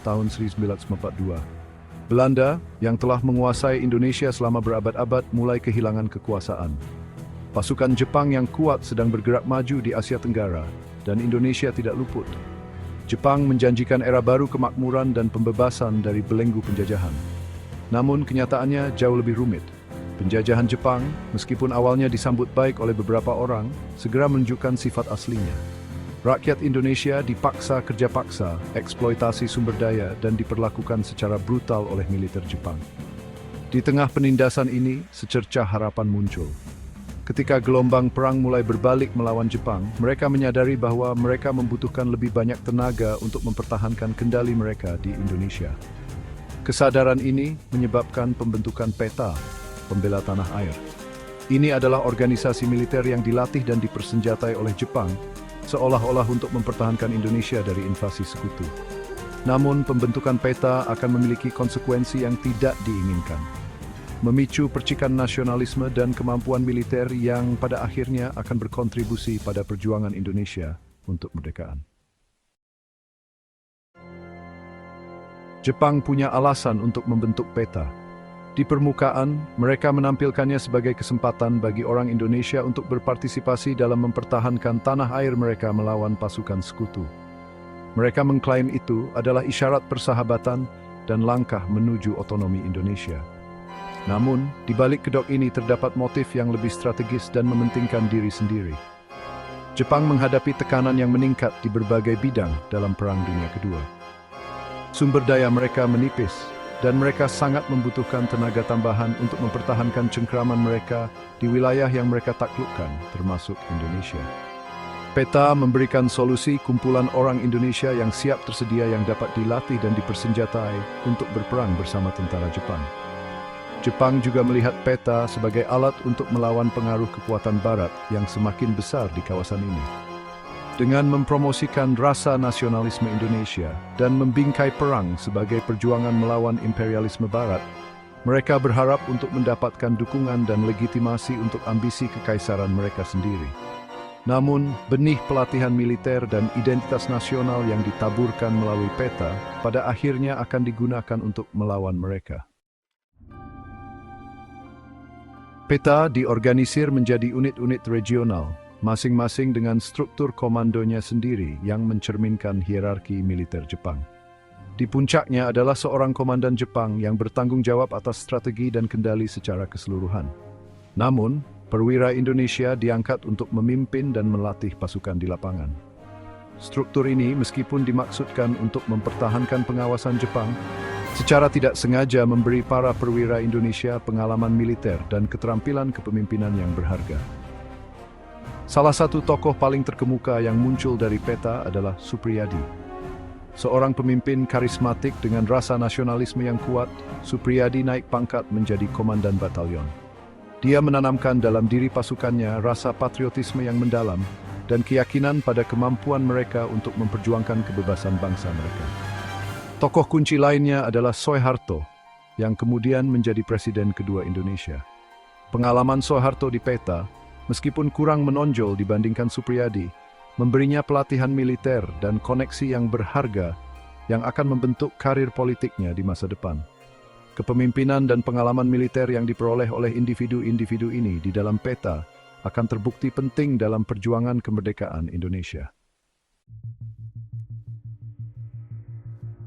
tahun 1942. Belanda, yang telah menguasai Indonesia selama berabad-abad, mulai kehilangan kekuasaan. Pasukan Jepang yang kuat sedang bergerak maju di Asia Tenggara, dan Indonesia tidak luput. Jepang menjanjikan era baru kemakmuran dan pembebasan dari belenggu penjajahan. Namun kenyataannya jauh lebih rumit. Penjajahan Jepang, meskipun awalnya disambut baik oleh beberapa orang, segera menunjukkan sifat aslinya. Rakyat Indonesia dipaksa kerja paksa, eksploitasi sumber daya, dan diperlakukan secara brutal oleh militer Jepang. Di tengah penindasan ini, secercah harapan muncul. Ketika gelombang perang mulai berbalik melawan Jepang, mereka menyadari bahwa mereka membutuhkan lebih banyak tenaga untuk mempertahankan kendali mereka di Indonesia. Kesadaran ini menyebabkan pembentukan PETA, Pembela Tanah Air. Ini adalah organisasi militer yang dilatih dan dipersenjatai oleh Jepang, seolah-olah untuk mempertahankan Indonesia dari invasi sekutu. Namun, pembentukan PETA akan memiliki konsekuensi yang tidak diinginkan. Memicu percikan nasionalisme dan kemampuan militer yang pada akhirnya akan berkontribusi pada perjuangan Indonesia untuk kemerdekaan. Jepang punya alasan untuk membentuk PETA. Di permukaan, mereka menampilkannya sebagai kesempatan bagi orang Indonesia untuk berpartisipasi dalam mempertahankan tanah air mereka melawan pasukan sekutu. Mereka mengklaim itu adalah isyarat persahabatan dan langkah menuju otonomi Indonesia. Namun, di balik kedok ini terdapat motif yang lebih strategis dan mementingkan diri sendiri. Jepang menghadapi tekanan yang meningkat di berbagai bidang dalam Perang Dunia Kedua. Sumber daya mereka menipis, dan mereka sangat membutuhkan tenaga tambahan untuk mempertahankan cengkraman mereka di wilayah yang mereka taklukkan, termasuk Indonesia. PETA memberikan solusi kumpulan orang Indonesia yang siap tersedia yang dapat dilatih dan dipersenjatai untuk berperang bersama tentara Jepang. Jepang juga melihat PETA sebagai alat untuk melawan pengaruh kekuatan Barat yang semakin besar di kawasan ini. Dengan mempromosikan rasa nasionalisme Indonesia dan membingkai perang sebagai perjuangan melawan imperialisme Barat, mereka berharap untuk mendapatkan dukungan dan legitimasi untuk ambisi kekaisaran mereka sendiri. Namun, benih pelatihan militer dan identitas nasional yang ditaburkan melalui PETA pada akhirnya akan digunakan untuk melawan mereka. PETA diorganisir menjadi unit-unit regional, masing-masing dengan struktur komandonya sendiri yang mencerminkan hierarki militer Jepang. Di puncaknya adalah seorang komandan Jepang yang bertanggung jawab atas strategi dan kendali secara keseluruhan. Namun, perwira Indonesia diangkat untuk memimpin dan melatih pasukan di lapangan. Struktur ini meskipun dimaksudkan untuk mempertahankan pengawasan Jepang, secara tidak sengaja memberi para perwira Indonesia pengalaman militer dan keterampilan kepemimpinan yang berharga. Salah satu tokoh paling terkemuka yang muncul dari PETA adalah Supriyadi. Seorang pemimpin karismatik dengan rasa nasionalisme yang kuat, Supriyadi naik pangkat menjadi komandan batalion. Dia menanamkan dalam diri pasukannya rasa patriotisme yang mendalam dan keyakinan pada kemampuan mereka untuk memperjuangkan kebebasan bangsa mereka. Tokoh kunci lainnya adalah Soeharto, yang kemudian menjadi Presiden kedua Indonesia. Pengalaman Soeharto di PETA, meskipun kurang menonjol dibandingkan Supriyadi, memberinya pelatihan militer dan koneksi yang berharga yang akan membentuk karir politiknya di masa depan. Kepemimpinan dan pengalaman militer yang diperoleh oleh individu-individu ini di dalam PETA akan terbukti penting dalam perjuangan kemerdekaan Indonesia.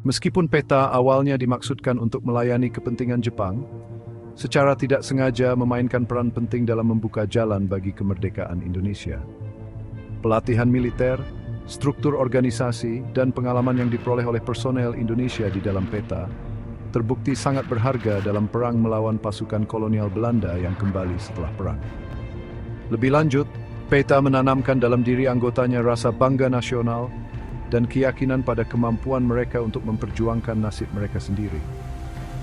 Meskipun PETA awalnya dimaksudkan untuk melayani kepentingan Jepang, secara tidak sengaja memainkan peran penting dalam membuka jalan bagi kemerdekaan Indonesia. Pelatihan militer, struktur organisasi, dan pengalaman yang diperoleh oleh personel Indonesia di dalam PETA terbukti sangat berharga dalam perang melawan pasukan kolonial Belanda yang kembali setelah perang. Lebih lanjut, PETA menanamkan dalam diri anggotanya rasa bangga nasional dan keyakinan pada kemampuan mereka untuk memperjuangkan nasib mereka sendiri.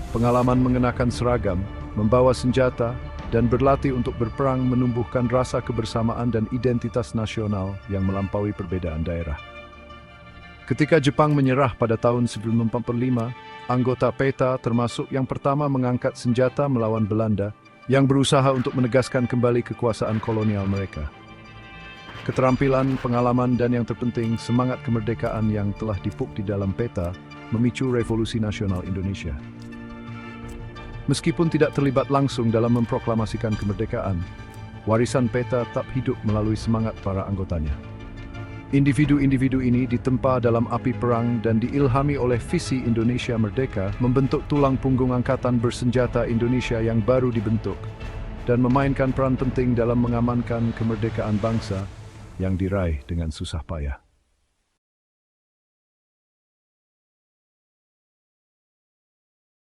Pengalaman mengenakan seragam, membawa senjata, dan berlatih untuk berperang menumbuhkan rasa kebersamaan dan identitas nasional yang melampaui perbedaan daerah. Ketika Jepang menyerah pada tahun 1945, anggota PETA termasuk yang pertama mengangkat senjata melawan Belanda yang berusaha untuk menegaskan kembali kekuasaan kolonial mereka. Keterampilan, pengalaman, dan yang terpenting, semangat kemerdekaan yang telah dipuk di dalam peta memicu revolusi nasional Indonesia. Meskipun tidak terlibat langsung dalam memproklamasikan kemerdekaan, warisan peta tetap hidup melalui semangat para anggotanya. Individu-individu ini ditempa dalam api perang dan diilhami oleh visi Indonesia Merdeka membentuk tulang punggung angkatan bersenjata Indonesia yang baru dibentuk dan memainkan peran penting dalam mengamankan kemerdekaan bangsa yang diraih dengan susah payah.